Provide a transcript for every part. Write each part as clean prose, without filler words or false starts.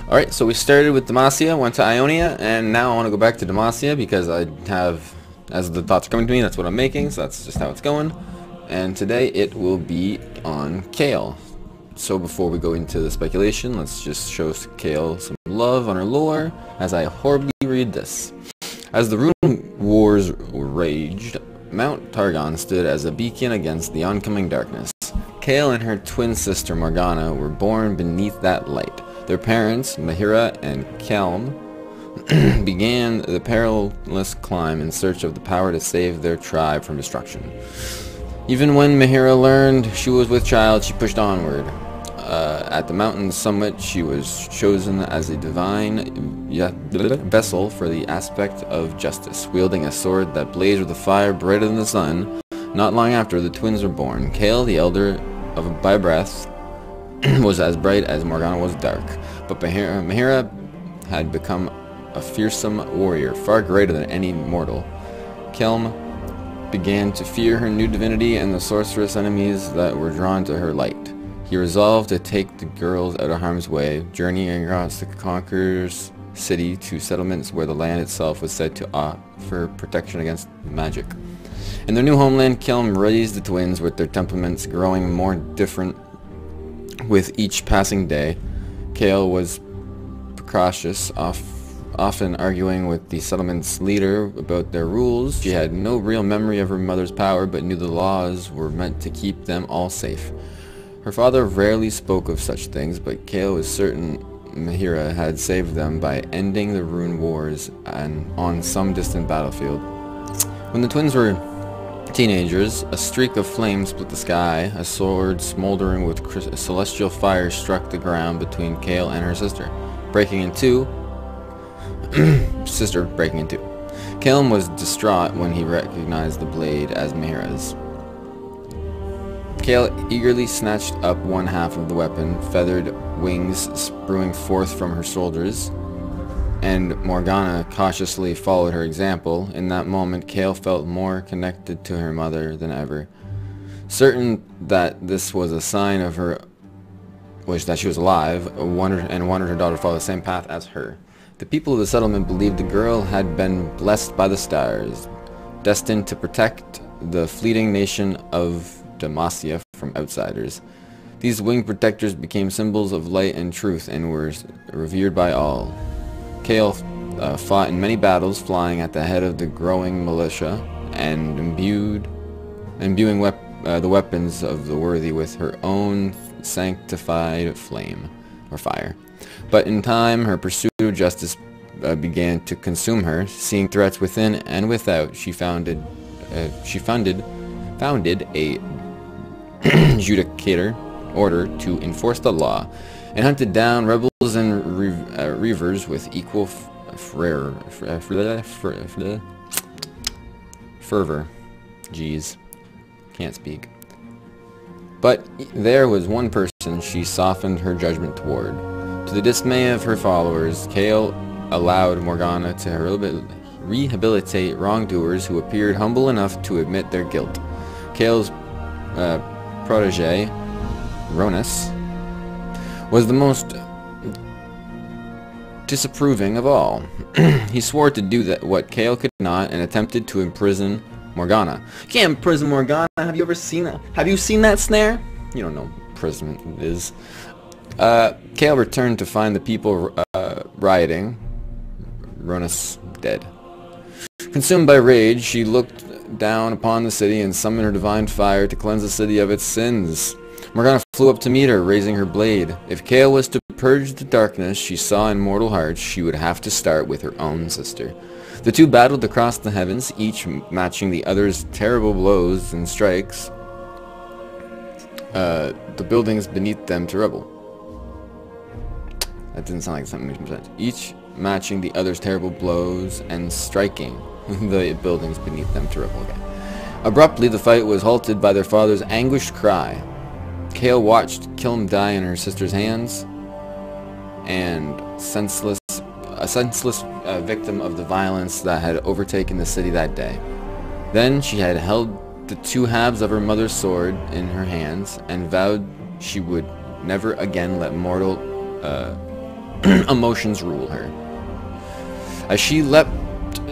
Alright, so we started with Demacia, went to Ionia, and now I want to go back to Demacia because I have, as the thoughts are coming to me, that's what I'm making, so that's just how it's going. And today it will be on Kayle. So before we go into the speculation, let's just show Kayle some love on her lore as I horribly read this. As the Rune Wars raged, Mount Targon stood as a beacon against the oncoming darkness. Kayle and her twin sister Morgana were born beneath that light. Their parents, Mehira and Kayle, began the perilous climb in search of the power to save their tribe from destruction. Even when Mehira learned she was with child, she pushed onward. At the mountain's summit, she was chosen as a divine vessel for the aspect of justice, wielding a sword that blazed with a fire brighter than the sun. Not long after, the twins were born. Kayle, the elder by breath, was as bright as Morgana was dark, but Mehira had become a fearsome warrior, far greater than any mortal. Kayle began to fear her new divinity and the sorceress enemies that were drawn to her light. He resolved to take the girls out of harm's way, journeying across the conqueror's city to settlements where the land itself was said to offer protection against magic. In their new homeland, Kayle raised the twins with their temperaments growing more different with each passing day. Kayle was precautious, often arguing with the settlement's leader about their rules. She had no real memory of her mother's power, but knew the laws were meant to keep them all safe. Her father rarely spoke of such things, but Kayle was certain Mehira had saved them by ending the Rune Wars on some distant battlefield. When the twins were teenagers, a streak of flame split the sky. A sword smoldering with celestial fire struck the ground between Kayle and her sister, breaking in two. Kayle was distraught when he recognized the blade as Mehira's. Kayle eagerly snatched up one half of the weapon, feathered wings spewing forth from her shoulders, and Morgana cautiously followed her example. In that moment, Kayle felt more connected to her mother than ever. Certain that this was a sign of her wish that she was alive, wanted her daughter to follow the same path as her. The people of the settlement believed the girl had been blessed by the stars, destined to protect the fleeting nation of Demacia from outsiders. These winged protectors became symbols of light and truth and were revered by all. Kayle fought in many battles, flying at the head of the growing militia and imbuing the weapons of the worthy with her own sanctified flame or fire. But in time, her pursuit of justice began to consume her. Seeing threats within and without, she founded a judicator order to enforce the law, and hunted down rebels and reavers with equal fervor. Jeez, can't speak. But there was one person she softened her judgment toward. To the dismay of her followers, Kayle allowed Morgana to rehabilitate wrongdoers who appeared humble enough to admit their guilt. Kayle's protege, Ronus, was the most disapproving of all. He swore to do what Kayle could not, and attempted to imprison Morgana. You can't imprison Morgana. Have you ever seen that? Have you seen that snare? You don't know what imprisonment is. Kayle returned to find the people rioting. Ronus dead. Consumed by rage, she looked down upon the city and summoned her divine fire to cleanse the city of its sins. Morgana flew up to meet her, raising her blade. If Kayle was to purge the darkness she saw in mortal hearts, she would have to start with her own sister. The two battled across the heavens, each matching the other's terrible blows and strikes the buildings beneath them to rubble. That didn't sound like something makes sense. Each matching the other's terrible blows and striking the buildings beneath them to rubble again. Abruptly, the fight was halted by their father's anguished cry. Kayle watched Kayle die in her sister's hands, and a senseless victim of the violence that had overtaken the city that day. Then she had held the two halves of her mother's sword in her hands and vowed she would never again let mortal emotions rule her. As she leapt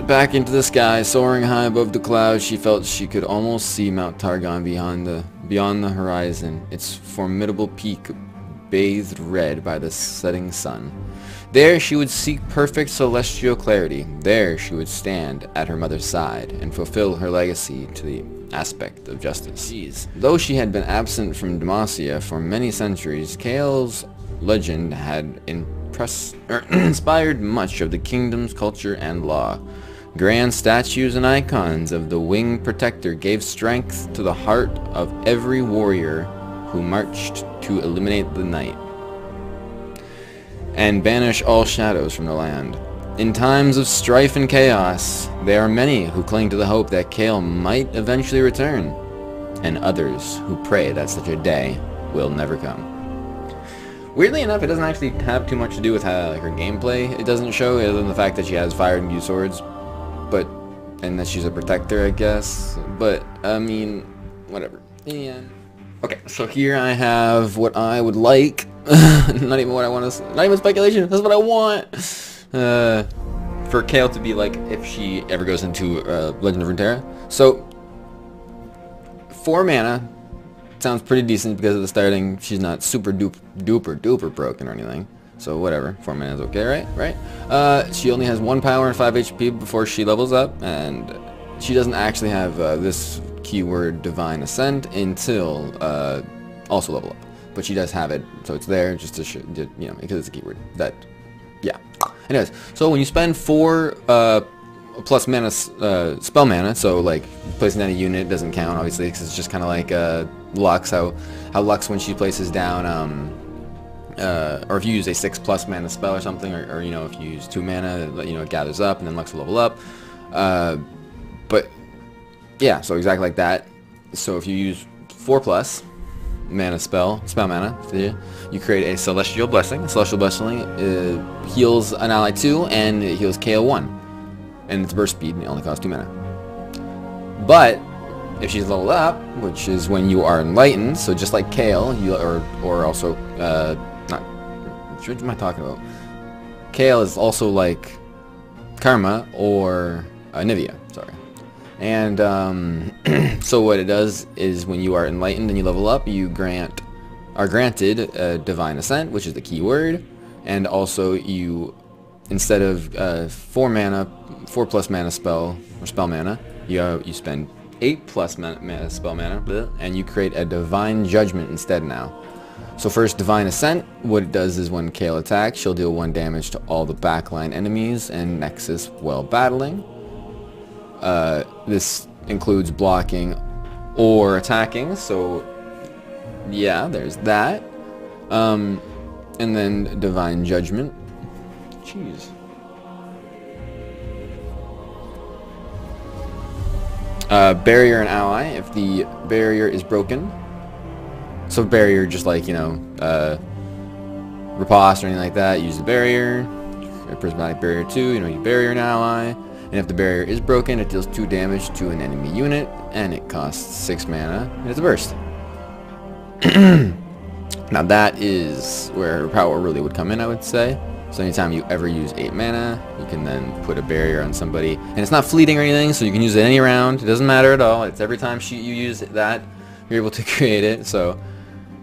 back into the sky, soaring high above the clouds, she felt she could almost see Mount Targon beyond the horizon, its formidable peak bathed red by the setting sun. There she would seek perfect celestial clarity. There she would stand at her mother's side and fulfill her legacy to the aspect of justice. Though she had been absent from Demacia for many centuries, Kayle's legend had inspired much of the kingdom's culture and law. Grand statues and icons of the winged protector gave strength to the heart of every warrior who marched to eliminate the night and banish all shadows from the land. In times of strife and chaos, there are many who cling to the hope that Kayle might eventually return, and others who pray that such a day will never come. Weirdly enough, it doesn't actually have too much to do with her gameplay. It doesn't show, other than the fact that she has fire and use swords, and that she's a protector, I guess. But I mean, whatever. Yeah. Okay, so here I have what I would like. Not even what I want to. Not even speculation. That's what I want. For Kayle to be like, if she ever goes into Legend of Runeterra. So 4 mana sounds pretty decent because of the starting. She's not super duper broken or anything. So whatever, 4 mana is okay, right? She only has 1 power and 5 HP before she levels up, and she doesn't actually have this keyword Divine Ascent until also level up. But she does have it, so it's there just to you know, because it's a keyword. That, yeah. Anyways, so when you spend 4 plus mana, spell mana, so like placing down a unit doesn't count obviously because it's just kind of like Lux, how Lux when she places down or if you use a 6 plus mana spell or something, or you know, if you use 2 mana, you know, it gathers up and then Lux will level up. But yeah, so exactly like that. So if you use 4 plus mana spell mana, you create a Celestial Blessing. A Celestial Blessing heals an ally 2 and it heals Kayle 1, and it's burst speed and it only costs 2 mana. But if she's leveled up, which is when you are enlightened, so just like Kayle, you or also not, what am I talking about? Kayle is also like Karma or Nivea, sorry. And so what it does is when you are enlightened and you level up, you are granted Divine Ascent, which is the key word, and also you, instead of 4 plus mana spell or spell mana, you spend 8 plus mana spell mana, and you create a Divine Judgment instead now. So first, Divine Ascent, what it does is when Kayle attacks, she'll deal 1 damage to all the backline enemies and Nexus while battling. This includes blocking or attacking, so yeah, there's that. And then Divine Judgment. Jeez. Barrier an ally if the barrier is broken. So barrier, just like, you know, riposte or anything like that, use the barrier. Prismatic barrier 2, you know, you barrier an ally. And if the barrier is broken, it deals 2 damage to an enemy unit, and it costs 6 mana, and it's a burst. Now that is where her power really would come in, I would say. So anytime you ever use 8 mana, you can then put a barrier on somebody. And it's not fleeting or anything, so you can use it any round. It doesn't matter at all. It's every time you use that, you're able to create it. So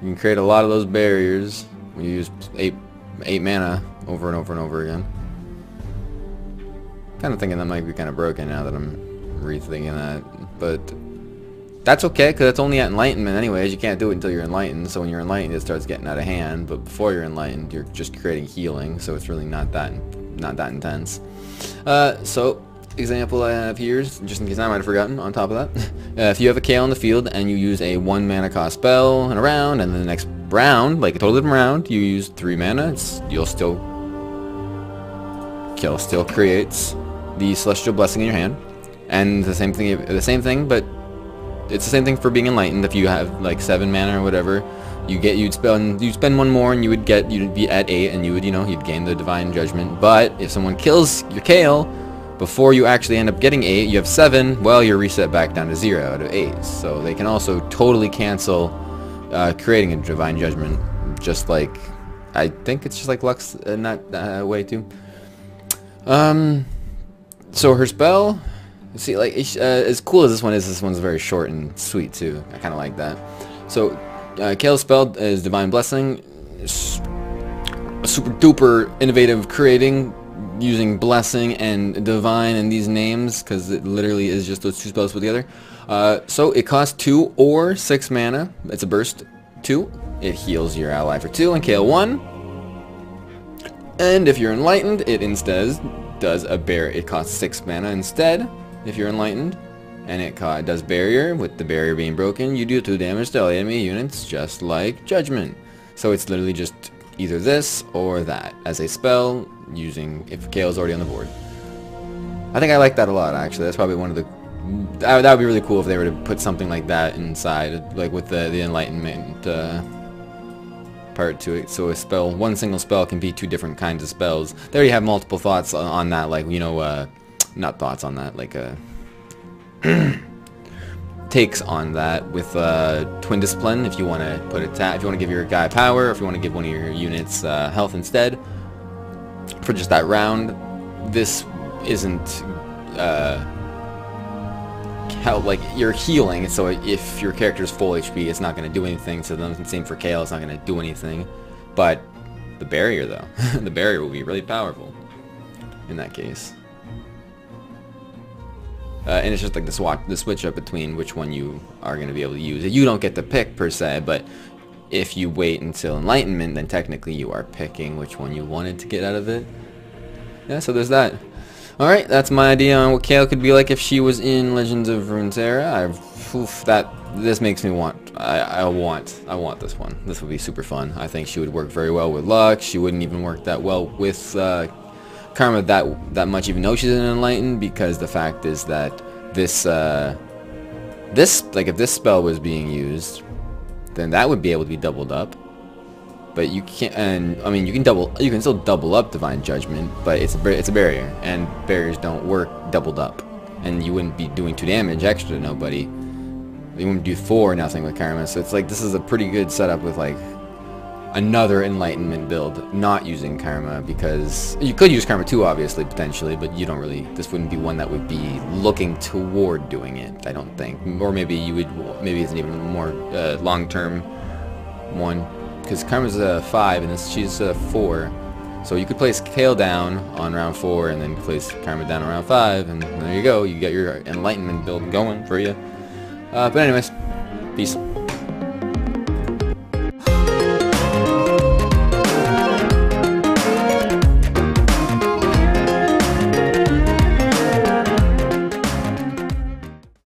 you can create a lot of those barriers when you use 8 mana over and over and over again. Kind of thinking that might be kind of broken now that I'm rethinking that, but that's okay because it's only at enlightenment anyways. You can't do it until you're enlightened, so when you're enlightened it starts getting out of hand, but before you're enlightened you're just creating healing, so it's really not that intense. So example I have here is, just in case I might have forgotten on top of that, if you have a Kayle in the field and you use a 1 mana cost spell in a round, and then the next round, like a totally different round, you use 3 mana, Kayle still creates the Celestial Blessing in your hand, and the same thing, but it's the same thing for being enlightened. If you have like 7 mana or whatever, you'd spend 1 more, and you'd be at 8, and you'd gain the Divine Judgment. But if someone kills your Kayle before you actually end up getting 8, you have 7. Well, you're reset back down to 0 out of 8. So they can also totally cancel creating a Divine Judgment, just like I think it's just like Lux in that way too. So her spell, see, like as cool as this one's very short and sweet too. I kind of like that. So Kayle's spell is Divine Blessing. Super duper innovative creating using blessing and divine and these names, because it literally is just those two spells put together. So it costs 2 or 6 mana. It's a burst 2. It heals your ally for 2 and Kayle 1. And if you're enlightened, it instead does a barrier. It costs 6 mana instead if you're enlightened. And it does barrier. With the barrier being broken, you do 2 damage to all enemy units, just like Judgment. So it's literally just either this or that as a spell, using if Kayle's already on the board. I think I like that a lot, actually. That's probably one of the... That would be really cool if they were to put something like that inside, like with the enlightenment part to it. So a spell, one single spell can be 2 different kinds of spells. They already have multiple thoughts on that, like, you know, not thoughts on that, like takes on that with Twin Discipline. If you want to put if you want to give your guy power, or if you want to give one of your units health instead for just that round. This isn't like you're healing, so if your character's full HP, it's not going to do anything to them. Same for Kayle, it's not going to do anything. But the barrier, though, the barrier will be really powerful in that case. And it's just like the switch up between which one you are going to be able to use. You don't get to pick per se, but if you wait until Enlightenment, then technically you are picking which one you wanted to get out of it. Yeah, so there's that. Alright, that's my idea on what Kayle could be like if she was in Legends of Runeterra. This makes me want. I want this one. This would be super fun. I think she would work very well with Lux. She wouldn't even work that well with Karma that much, even though she's an Enlightened, because the fact is that this if this spell was being used, then that would be able to be doubled up. But you can't, and I mean you can still double up Divine Judgment, but it's a barrier, and barriers don't work doubled up, and you wouldn't be doing 2 damage extra to nobody. You wouldn't do 4 nothing with Karma, so it's like this is a pretty good setup with like another Enlightenment build, not using Karma, because you could use Karma too, obviously, potentially, but you don't really, this wouldn't be one that would be looking toward doing it, I don't think. Or maybe you would, maybe it's an even more long-term one, because Karma's a 5 and she's a 4, so you could place Kayle down on round 4 and then place Karma down on round 5, and there you go, you get your Enlightenment build going for you. But anyways, peace.